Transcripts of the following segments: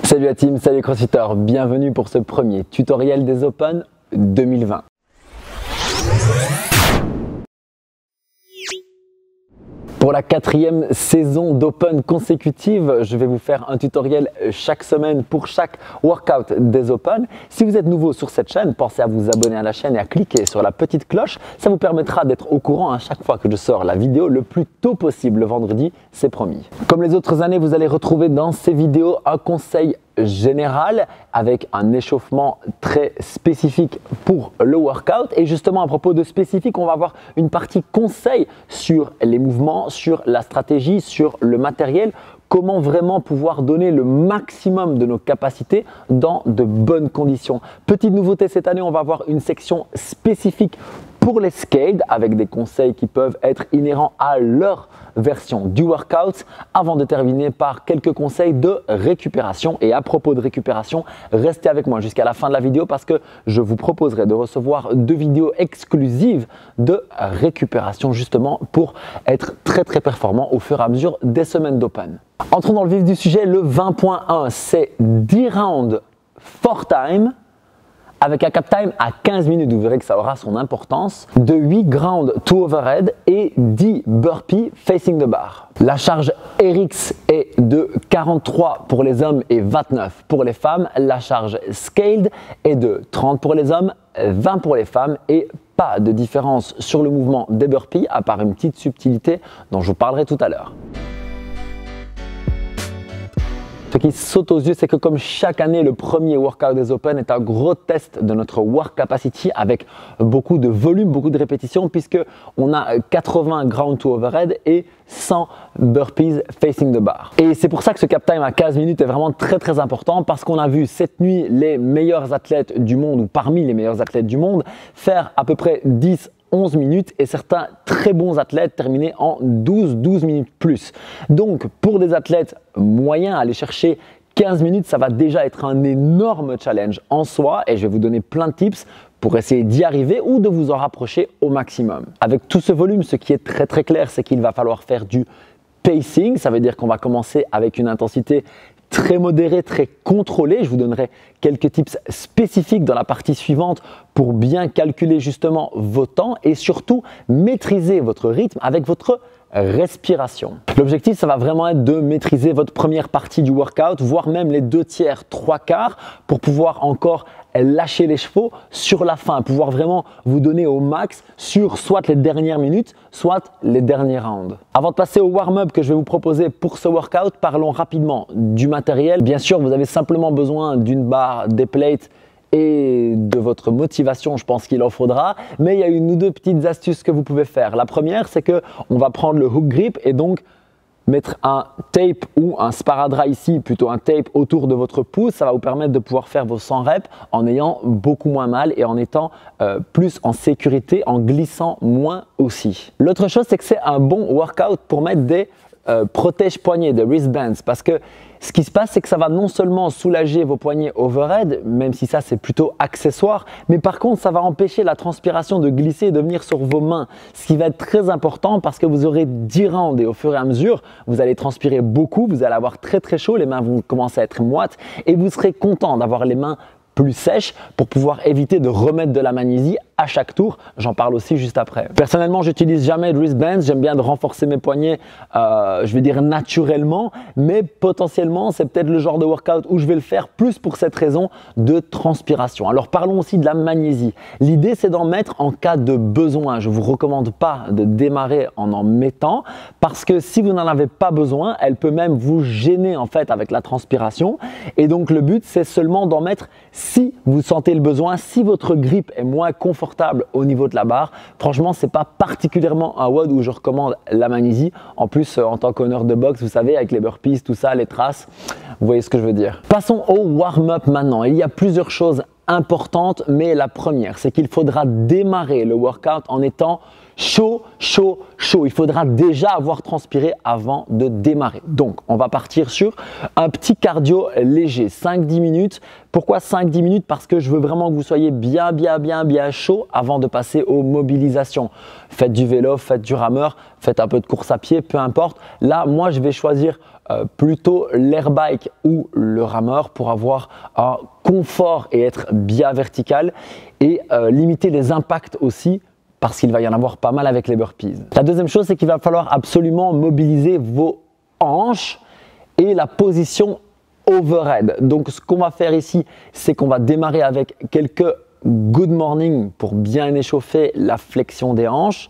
Salut la team, salut les crossfitters, bienvenue pour ce premier tutoriel des Open 2020. Pour la 4e saison d'Open consécutive, je vais vous faire un tutoriel chaque semaine pour chaque workout des Open. Si vous êtes nouveau sur cette chaîne, pensez à vous abonner à la chaîne et à cliquer sur la petite cloche. Ça vous permettra d'être au courant à chaque fois que je sors la vidéo le plus tôt possible le vendredi, c'est promis. Comme les autres années, vous allez retrouver dans ces vidéos un conseil général avec un échauffement très spécifique pour le workout. Et justement, à propos de spécifique, on va avoir une partie conseil sur les mouvements, sur la stratégie, sur le matériel, comment vraiment pouvoir donner le maximum de nos capacités dans de bonnes conditions. Petite nouveauté cette année, on va avoir une section spécifique pour les scaled avec des conseils qui peuvent être inhérents à leur version du workout avant de terminer par quelques conseils de récupération. Et à propos de récupération, restez avec moi jusqu'à la fin de la vidéo parce que je vous proposerai de recevoir 2 vidéos exclusives de récupération justement pour être très performant au fur et à mesure des semaines d'Open. Entrons dans le vif du sujet, le 20.1, c'est 10 rounds 4 time avec un cap time à 15 minutes, vous verrez que ça aura son importance, de 8 ground to overhead et 10 burpees facing the bar. La charge RX est de 43 pour les hommes et 29 pour les femmes. La charge scaled est de 30 pour les hommes, 20 pour les femmes et pas de différence sur le mouvement des burpees à part une petite subtilité dont je vous parlerai tout à l'heure. Ce qui saute aux yeux, c'est que comme chaque année, le premier workout des Open est un gros test de notre work capacity avec beaucoup de volume, beaucoup de répétitions puisque on a 80 ground to overhead et 100 burpees facing the bar. Et c'est pour ça que ce cap time à 15 minutes est vraiment très important parce qu'on a vu cette nuit les meilleurs athlètes du monde ou parmi les meilleurs athlètes du monde faire à peu près 10-11 minutes et certains très bons athlètes terminer en 12 minutes plus. Donc pour des athlètes moyens, aller chercher 15 minutes, ça va déjà être un énorme challenge en soi et je vais vous donner plein de tips pour essayer d'y arriver ou de vous en rapprocher au maximum. Avec tout ce volume, ce qui est très clair, c'est qu'il va falloir faire du pacing. Ça veut dire qu'on va commencer avec une intensité très modérée, très contrôlée. Je vous donnerai quelques tips spécifiques dans la partie suivante pour bien calculer justement vos temps et surtout maîtriser votre rythme avec votre respiration. L'objectif, ça va vraiment être de maîtriser votre première partie du workout, voire même les 2/3, 3/4 pour pouvoir encore lâcher les chevaux sur la fin, pouvoir vraiment vous donner au max sur soit les dernières minutes, soit les derniers rounds. Avant de passer au warm-up que je vais vous proposer pour ce workout, parlons rapidement du matériel. Bien sûr, vous avez simplement besoin d'une barre, des plates et de votre motivation, je pense qu'il en faudra, mais il y a une ou deux petites astuces que vous pouvez faire. La première, c'est que on va prendre le hook grip et donc mettre un tape ou un sparadrap ici, plutôt un tape autour de votre pouce. Ça va vous permettre de pouvoir faire vos 100 reps en ayant beaucoup moins mal et en étant plus en sécurité, en glissant moins aussi. L'autre chose, c'est que c'est un bon workout pour mettre des protège-poignets, des wristbands, parce que ce qui se passe, c'est que ça va non seulement soulager vos poignets overhead, même si ça c'est plutôt accessoire, mais par contre ça va empêcher la transpiration de glisser et de venir sur vos mains, ce qui va être très important parce que vous aurez 10 rounds et au fur et à mesure, vous allez transpirer beaucoup, vous allez avoir très chaud, les mains vont commencer à être moites et vous serez content d'avoir les mains plus sèches pour pouvoir éviter de remettre de la magnésie à chaque tour. J'en parle aussi juste après. Personnellement, j'utilise jamais de wristbands. J'aime bien de renforcer mes poignets, je vais dire naturellement, mais potentiellement, c'est peut-être le genre de workout où je vais le faire plus pour cette raison de transpiration. Alors parlons aussi de la magnésie. L'idée, c'est d'en mettre en cas de besoin. Je vous recommande pas de démarrer en mettant parce que si vous n'en avez pas besoin, elle peut même vous gêner en fait avec la transpiration. Et donc le but, c'est seulement d'en mettre si vous sentez le besoin, si votre grip est moins confortable au niveau de la barre. Franchement, c'est pas particulièrement un WOD où je recommande la magnésie. En plus, en tant qu'honneur de boxe, vous savez, avec les burpees, tout ça, les traces, vous voyez ce que je veux dire. Passons au warm-up maintenant. Il y a plusieurs choses importantes, mais la première, c'est qu'il faudra démarrer le workout en étant chaud. Il faudra déjà avoir transpiré avant de démarrer. Donc, on va partir sur un petit cardio léger, 5-10 minutes. Pourquoi 5-10 minutes? Parce que je veux vraiment que vous soyez bien chaud avant de passer aux mobilisations. Faites du vélo, faites du rameur, faites un peu de course à pied, peu importe. Là, moi, je vais choisir plutôt l'air bike ou le rameur pour avoir un confort et être bien vertical et limiter les impacts aussi parce qu'il va y en avoir pas mal avec les burpees. La deuxième chose, c'est qu'il va falloir absolument mobiliser vos hanches et la position overhead. Donc ce qu'on va faire ici, c'est qu'on va démarrer avec quelques good morning pour bien échauffer la flexion des hanches.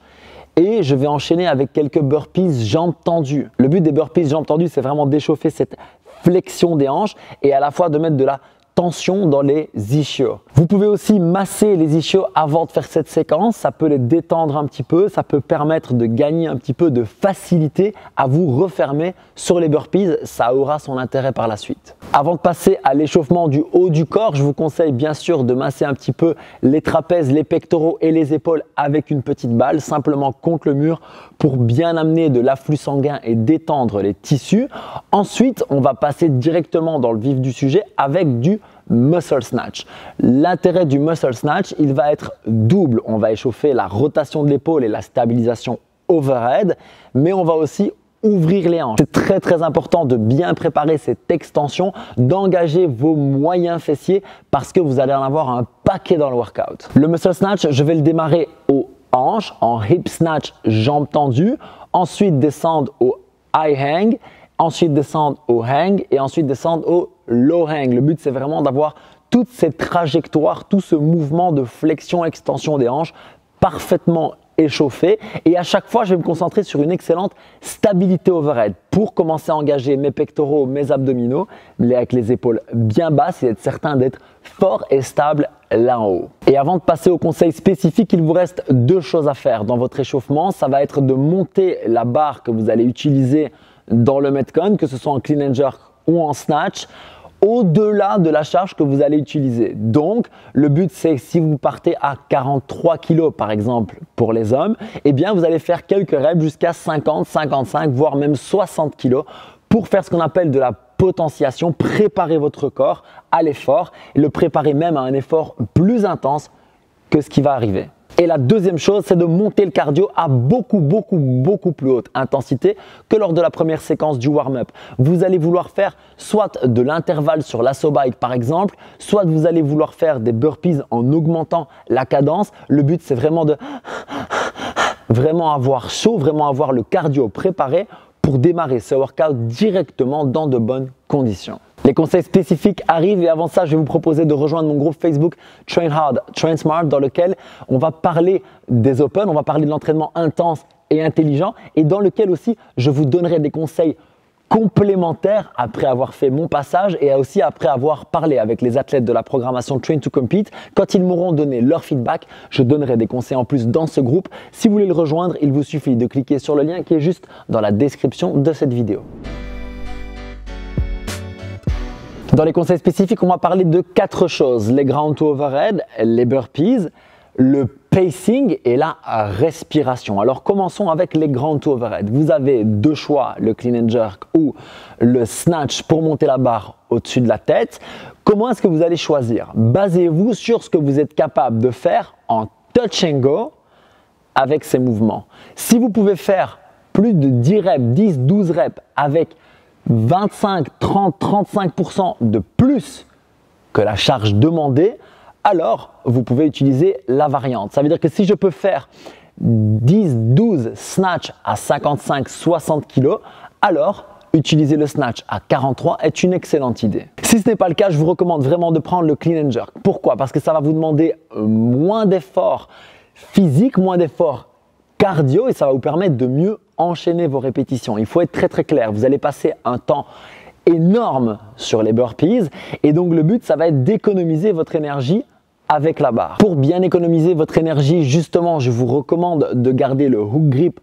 Et je vais enchaîner avec quelques burpees jambes tendues. Le but des burpees jambes tendues, c'est vraiment d'échauffer cette flexion des hanches et à la fois de mettre de la tension dans les ischios. Vous pouvez aussi masser les ischios avant de faire cette séquence, ça peut les détendre un petit peu, ça peut permettre de gagner un petit peu de facilité à vous refermer sur les burpees, ça aura son intérêt par la suite. Avant de passer à l'échauffement du haut du corps, je vous conseille bien sûr de masser un petit peu les trapèzes, les pectoraux et les épaules avec une petite balle, simplement contre le mur pour bien amener de l'afflux sanguin et détendre les tissus. Ensuite, on va passer directement dans le vif du sujet avec du muscle snatch. L'intérêt du muscle snatch, il va être double. On va échauffer la rotation de l'épaule et la stabilisation overhead, mais on va aussi ouvrir les hanches. C'est très important de bien préparer cette extension, d'engager vos moyens fessiers parce que vous allez en avoir un paquet dans le workout. Le muscle snatch, je vais le démarrer aux hanches, en hip snatch, jambes tendues, ensuite descendre au high hang, ensuite descendre au hang et ensuite descendre au low hang. Le but, c'est vraiment d'avoir toute cette trajectoire, tout ce mouvement de flexion-extension des hanches parfaitement échauffé. Et à chaque fois, je vais me concentrer sur une excellente stabilité overhead pour commencer à engager mes pectoraux, mes abdominaux, mais avec les épaules bien basses et être certain d'être fort et stable là en haut. Et avant de passer aux conseils spécifiques, il vous reste deux choses à faire dans votre échauffement. Ça va être de monter la barre que vous allez utiliser dans le Metcon, que ce soit en clean and jerk ou en snatch, au-delà de la charge que vous allez utiliser. Donc, le but, c'est si vous partez à 43 kg par exemple pour les hommes, eh bien, vous allez faire quelques reps jusqu'à 50, 55, voire même 60 kg pour faire ce qu'on appelle de la potentiation, préparer votre corps à l'effort et le préparer même à un effort plus intense que ce qui va arriver. Et la deuxième chose, c'est de monter le cardio à beaucoup plus haute intensité que lors de la première séquence du warm-up. Vous allez vouloir faire soit de l'intervalle sur l'assaut bike par exemple, soit vous allez vouloir faire des burpees en augmentant la cadence. Le but, c'est vraiment de avoir chaud, vraiment avoir le cardio préparé pour démarrer ce workout directement dans de bonnes conditions. Les conseils spécifiques arrivent et avant ça, je vais vous proposer de rejoindre mon groupe Facebook Train Hard, Train Smart dans lequel on va parler des Open, on va parler de l'entraînement intense et intelligent et dans lequel aussi je vous donnerai des conseils complémentaires après avoir fait mon passage et aussi après avoir parlé avec les athlètes de la programmation Train to Compete. Quand ils m'auront donné leur feedback, je donnerai des conseils en plus dans ce groupe. Si vous voulez le rejoindre, il vous suffit de cliquer sur le lien qui est juste dans la description de cette vidéo. Dans les conseils spécifiques, on va parler de 4 choses. Les ground to overhead, les burpees, le pacing et la respiration. Alors commençons avec les ground to overhead. Vous avez deux choix, le clean and jerk ou le snatch pour monter la barre au-dessus de la tête. Comment est-ce que vous allez choisir? Basez-vous sur ce que vous êtes capable de faire en touch and go avec ces mouvements. Si vous pouvez faire plus de 10 reps, 10, 12 reps avec 25, 30, 35% de plus que la charge demandée, alors vous pouvez utiliser la variante. Ça veut dire que si je peux faire 10, 12 snatch à 55, 60 kg, alors utiliser le snatch à 43 est une excellente idée. Si ce n'est pas le cas, je vous recommande vraiment de prendre le clean and jerk. Pourquoi? Parce que ça va vous demander moins d'efforts physiques, moins d'efforts cardio et ça va vous permettre de mieux enchaîner vos répétitions. Il faut être très clair. Vous allez passer un temps énorme sur les burpees et donc le but, ça va être d'économiser votre énergie avec la barre. Pour bien économiser votre énergie, justement, je vous recommande de garder le hook grip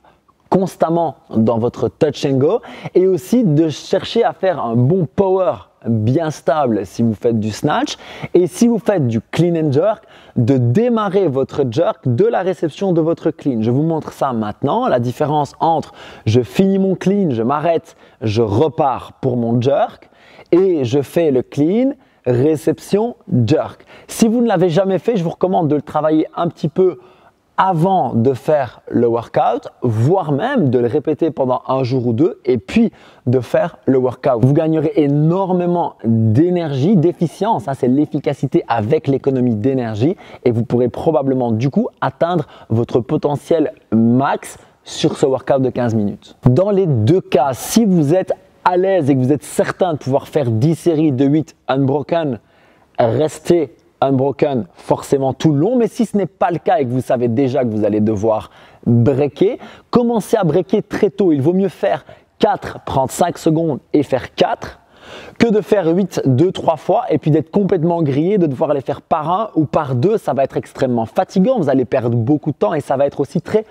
constamment dans votre touch and go et aussi de chercher à faire un bon power bien stable si vous faites du snatch et si vous faites du clean and jerk, de démarrer votre jerk de la réception de votre clean. Je vous montre ça maintenant, la différence entre je finis mon clean, je m'arrête, je repars pour mon jerk et je fais le clean, réception, jerk. Si vous ne l'avez jamais fait, je vous recommande de le travailler un petit peu avant de faire le workout, voire même de le répéter pendant un jour ou deux et puis de faire le workout. Vous gagnerez énormément d'énergie, d'efficience, c'est l'efficacité avec l'économie d'énergie et vous pourrez probablement du coup atteindre votre potentiel max sur ce workout de 15 minutes. Dans les deux cas, si vous êtes à l'aise et que vous êtes certain de pouvoir faire 10 séries de 8 unbroken, restez unbroken forcément tout le long, mais si ce n'est pas le cas et que vous savez déjà que vous allez devoir breaker, commencez à breaker très tôt. Il vaut mieux faire 4, prendre 5 secondes et faire 4 que de faire 8 2-3 fois et puis d'être complètement grillé, de devoir les faire par 1 ou par 2. Ça va être extrêmement fatigant, vous allez perdre beaucoup de temps et ça va être aussi très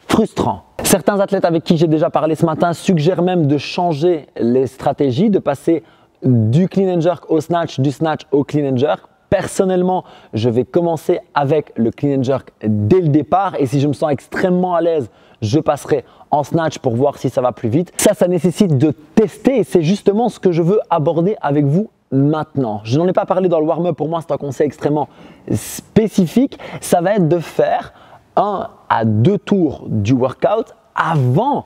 frustrant. Certains athlètes avec qui j'ai déjà parlé ce matin suggèrent même de changer les stratégies, de passer du clean and jerk au snatch, du snatch au clean and jerk. Personnellement, je vais commencer avec le clean and jerk dès le départ et si je me sens extrêmement à l'aise, je passerai en snatch pour voir si ça va plus vite. Ça nécessite de tester et c'est justement ce que je veux aborder avec vous maintenant. Je n'en ai pas parlé dans le warm-up, pour moi c'est un conseil extrêmement spécifique. Ça va être de faire 1 à 2 tours du workout avant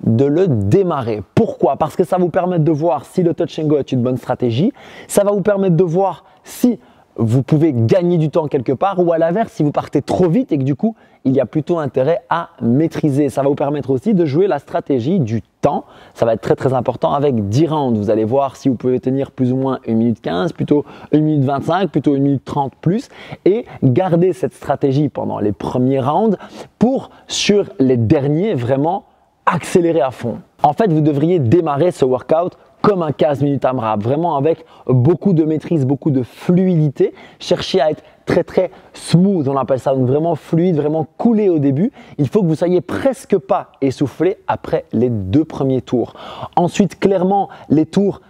de le démarrer. Pourquoi? Parce que ça va vous permettre de voir si le touch and go est une bonne stratégie. Ça va vous permettre de voir si vous pouvez gagner du temps quelque part ou à l'inverse, si vous partez trop vite et que du coup, il y a plutôt intérêt à maîtriser. Ça va vous permettre aussi de jouer la stratégie du temps. Ça va être très très important avec 10 rounds. Vous allez voir si vous pouvez tenir plus ou moins 1 minute 15, plutôt 1 minute 25, plutôt 1 minute 30 plus et garder cette stratégie pendant les premiers rounds pour, sur les derniers, vraiment accélérer à fond. En fait, vous devriez démarrer ce workout comme un 15 minutes AMRAP, vraiment avec beaucoup de maîtrise, beaucoup de fluidité. Cherchez à être très très smooth, on appelle ça, donc vraiment fluide, vraiment coulé au début. Il faut que vous soyez presque pas essoufflé après les 2 premiers tours. Ensuite, clairement, les tours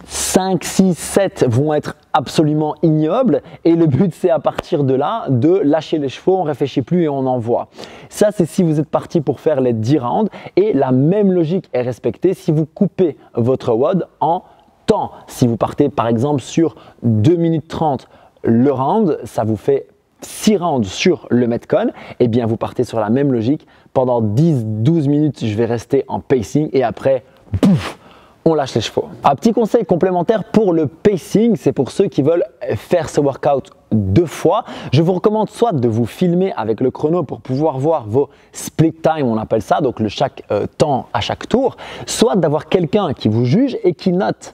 5, 6, 7 vont être absolument ignobles et le but c'est à partir de là de lâcher les chevaux, on ne réfléchit plus et on envoie. Ça c'est si vous êtes parti pour faire les 10 rounds et la même logique est respectée si vous coupez votre WOD en temps. Si vous partez par exemple sur 2 minutes 30 le round, ça vous fait 6 rounds sur le Metcon, et bien vous partez sur la même logique. Pendant 10-12 minutes je vais rester en pacing et après pouf, on lâche les chevaux. Un petit conseil complémentaire pour le pacing, c'est pour ceux qui veulent faire ce workout 2 fois. Je vous recommande soit de vous filmer avec le chrono pour pouvoir voir vos split time, on appelle ça, donc chaque temps à chaque tour, soit d'avoir quelqu'un qui vous juge et qui note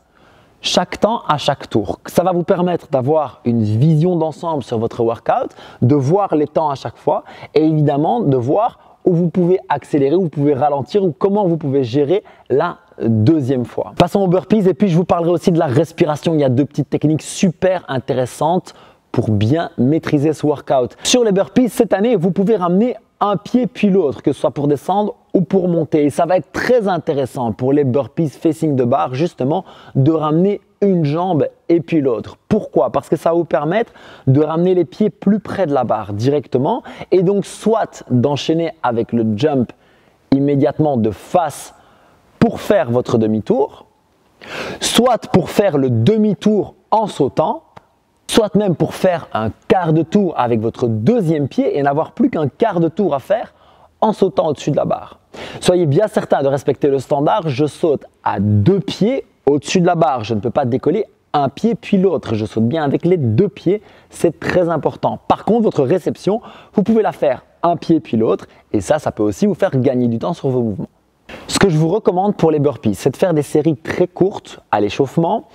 chaque temps à chaque tour. Ça va vous permettre d'avoir une vision d'ensemble sur votre workout, de voir les temps à chaque fois et évidemment de voir où vous pouvez accélérer, où vous pouvez ralentir ou comment vous pouvez gérer la deuxième fois. Passons aux burpees et puis je vous parlerai aussi de la respiration. Il y a 2 petites techniques super intéressantes pour bien maîtriser ce workout. Sur les burpees, cette année, vous pouvez ramener un pied puis l'autre, que ce soit pour descendre ou pour monter. Et ça va être très intéressant pour les burpees facing de barre, justement, de ramener une jambe et puis l'autre. Pourquoi? Parce que ça va vous permettre de ramener les pieds plus près de la barre directement et donc soit d'enchaîner avec le jump immédiatement de face pour faire votre demi-tour, soit pour faire le demi-tour en sautant, soit même pour faire un quart de tour avec votre deuxième pied et n'avoir plus qu'un quart de tour à faire en sautant au-dessus de la barre. Soyez bien certain de respecter le standard, je saute à 2 pieds au-dessus de la barre, je ne peux pas décoller un pied puis l'autre, je saute bien avec les 2 pieds, c'est très important. Par contre, votre réception, vous pouvez la faire un pied puis l'autre et ça peut aussi vous faire gagner du temps sur vos mouvements. Ce que je vous recommande pour les burpees, c'est de faire des séries très courtes à l'échauffement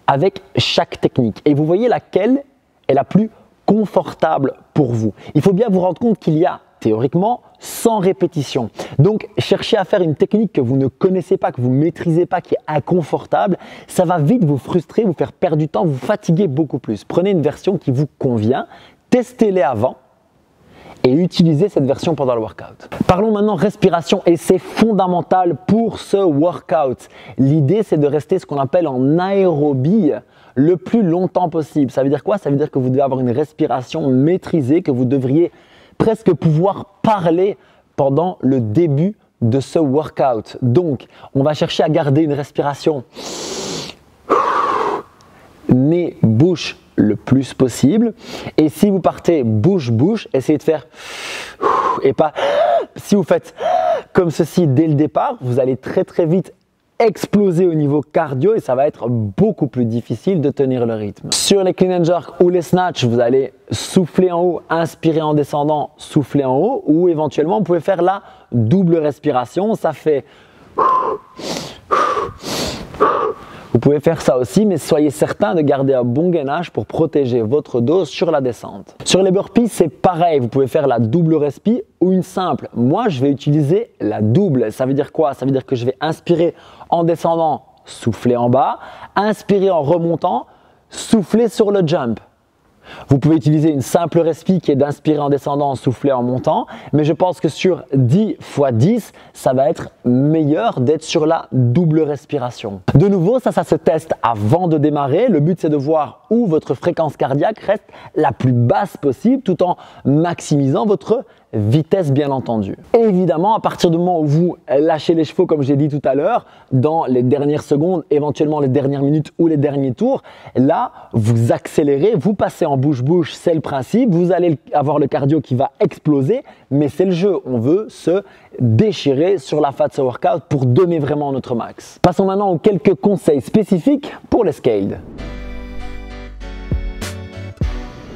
avec chaque technique. Et vous voyez laquelle est la plus confortable pour vous. Il faut bien vous rendre compte qu'il y a théoriquement 100 répétitions. Donc, cherchez à faire une technique que vous ne connaissez pas, que vous ne maîtrisez pas, qui est inconfortable. Ça va vite vous frustrer, vous faire perdre du temps, vous fatiguer beaucoup plus. Prenez une version qui vous convient, testez-les avant et utilisez cette version pendant le workout. Parlons maintenant respiration et c'est fondamental pour ce workout. L'idée, c'est de rester ce qu'on appelle en aérobie le plus longtemps possible. Ça veut dire quoi? Ça veut dire que vous devez avoir une respiration maîtrisée, que vous devriez presque pouvoir parler pendant le début de ce workout. Donc, on va chercher à garder une respiration nez, bouche le plus possible. Et si vous partez bouche-bouche, essayez de faire et pas si vous faites comme ceci dès le départ, vous allez très très vite exploser au niveau cardio et ça va être beaucoup plus difficile de tenir le rythme. Sur les clean and jerk ou les snatch, vous allez souffler en haut, inspirer en descendant, souffler en haut, ou éventuellement vous pouvez faire la double respiration. Ça fait vous pouvez faire ça aussi, mais soyez certain de garder un bon gainage pour protéger votre dos sur la descente. Sur les burpees, c'est pareil. Vous pouvez faire la double respi ou une simple. Moi, je vais utiliser la double. Ça veut dire quoi? Ça veut dire que je vais inspirer en descendant, souffler en bas, inspirer en remontant, souffler sur le jump. Vous pouvez utiliser une simple respi qui est d'inspirer en descendant, souffler en montant, mais je pense que sur 10 x 10, ça va être meilleur d'être sur la double respiration. De nouveau, ça se teste avant de démarrer. Le but, c'est de voir où votre fréquence cardiaque reste la plus basse possible tout en maximisant votre vitesse, bien entendu. Et évidemment, à partir du moment où vous lâchez les chevaux, comme j'ai dit tout à l'heure, dans les dernières secondes, éventuellement les dernières minutes ou les derniers tours, là, vous accélérez, vous passez en bouche-bouche, c'est le principe. Vous allez avoir le cardio qui va exploser, mais c'est le jeu. On veut se déchirer sur la fin de ce workout pour donner vraiment notre max. Passons maintenant aux quelques conseils spécifiques pour les scaled.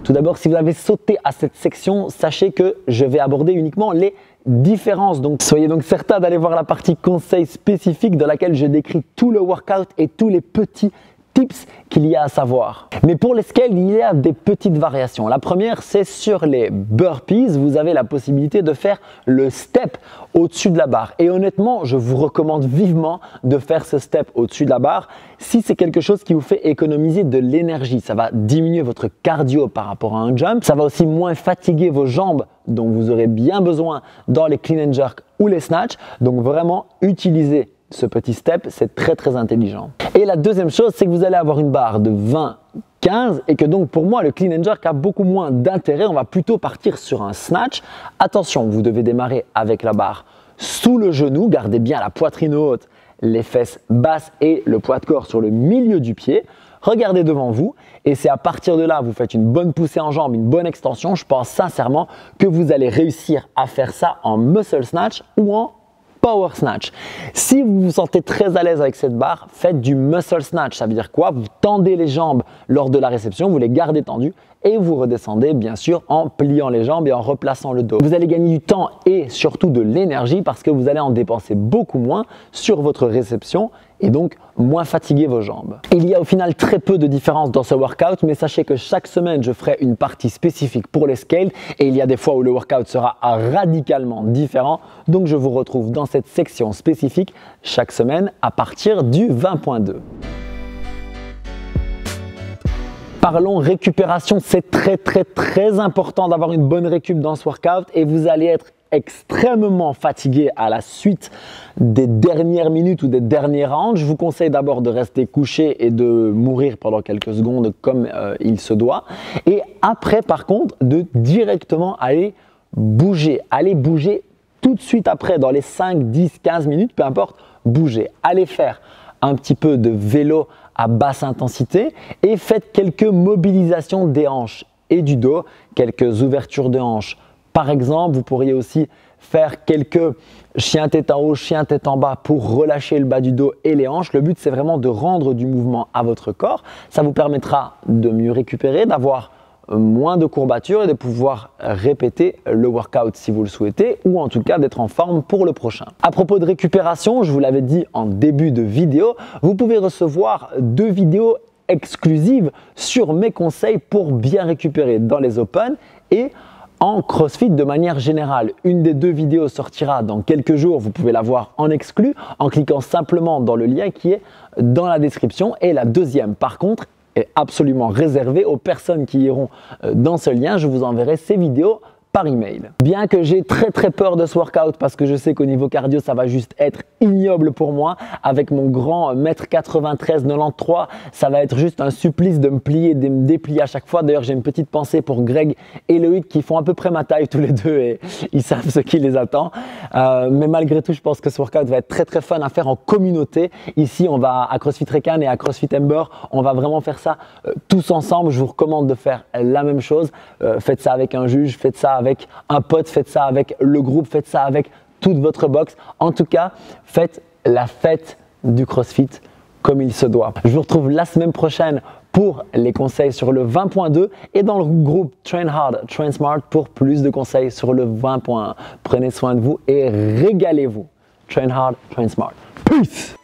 Tout d'abord, si vous avez sauté à cette section, sachez que je vais aborder uniquement les différences. Donc, soyez donc certain d'aller voir la partie conseils spécifiques dans laquelle je décris tout le workout et tous les petits tips qu'il y a à savoir. Mais pour les scales, il y a des petites variations. La première, c'est sur les burpees. Vous avez la possibilité de faire le step au-dessus de la barre. Et honnêtement, je vous recommande vivement de faire ce step au-dessus de la barre si c'est quelque chose qui vous fait économiser de l'énergie. Ça va diminuer votre cardio par rapport à un jump. Ça va aussi moins fatiguer vos jambes dont vous aurez bien besoin dans les clean and jerk ou les snatch. Donc vraiment, utilisez ce petit step, c'est très très intelligent. Et la deuxième chose, c'est que vous allez avoir une barre de 20, 15 et que donc pour moi le clean and jerk a beaucoup moins d'intérêt. On va plutôt partir sur un snatch. Attention, vous devez démarrer avec la barre sous le genou, gardez bien la poitrine haute, les fesses basses et le poids de corps sur le milieu du pied. Regardez devant vous et c'est à partir de là, vous faites une bonne poussée en jambe, une bonne extension. Je pense sincèrement que vous allez réussir à faire ça en muscle snatch ou en power snatch. Si vous vous sentez très à l'aise avec cette barre, faites du muscle snatch. Ça veut dire quoi? Vous tendez les jambes lors de la réception, vous les gardez tendues et vous redescendez bien sûr en pliant les jambes et en replaçant le dos. Vous allez gagner du temps et surtout de l'énergie parce que vous allez en dépenser beaucoup moins sur votre réception et donc moins fatiguer vos jambes. Il y a au final très peu de différence dans ce workout, mais sachez que chaque semaine, je ferai une partie spécifique pour les scales et il y a des fois où le workout sera radicalement différent. Donc je vous retrouve dans cette section spécifique chaque semaine à partir du 20.2. Parlons récupération, c'est très important d'avoir une bonne récup dans ce workout et vous allez être extrêmement fatigué à la suite des dernières minutes ou des derniers rounds. Je vous conseille d'abord de rester couché et de mourir pendant quelques secondes comme il se doit. Et après, par contre, de directement aller bouger. Allez bouger tout de suite après, dans les 5, 10, 15 minutes, peu importe, bouger. Allez faire un petit peu de vélo à basse intensité et faites quelques mobilisations des hanches et du dos, quelques ouvertures de hanches. Par exemple, vous pourriez aussi faire quelques chien tête en haut, chien tête en bas pour relâcher le bas du dos et les hanches. Le but, c'est vraiment de rendre du mouvement à votre corps. Ça vous permettra de mieux récupérer, d'avoir moins de courbatures et de pouvoir répéter le workout si vous le souhaitez ou en tout cas d'être en forme pour le prochain. À propos de récupération, je vous l'avais dit en début de vidéo, vous pouvez recevoir 2 vidéos exclusives sur mes conseils pour bien récupérer dans les Open et en CrossFit de manière générale. Une des 2 vidéos sortira dans quelques jours, vous pouvez la voir en exclu en cliquant simplement dans le lien qui est dans la description et la deuxième par contre est absolument réservée aux personnes qui iront dans ce lien. Je vous enverrai ces vidéos par email. Bien que j'ai très peur de ce workout parce que je sais qu'au niveau cardio, ça va juste être ignoble pour moi. Avec mon grand 1m93, 93, ça va être juste un supplice de me plier, de me déplier à chaque fois. D'ailleurs, j'ai une petite pensée pour Greg et Loïc qui font à peu près ma taille tous les deux et ils savent ce qui les attend. Mais malgré tout, je pense que ce workout va être très fun à faire en communauté. Ici, on va à CrossFit Recan et à CrossFit Ember, on va vraiment faire ça tous ensemble. Je vous recommande de faire la même chose. Faites ça avec un juge, faites ça avec un pote, faites ça avec le groupe, faites ça avec toute votre box. En tout cas, faites la fête du CrossFit comme il se doit. Je vous retrouve la semaine prochaine pour les conseils sur le 20.2 et dans le groupe Train Hard, Train Smart pour plus de conseils sur le 20.1. Prenez soin de vous et régalez-vous. Train Hard, Train Smart. Peace!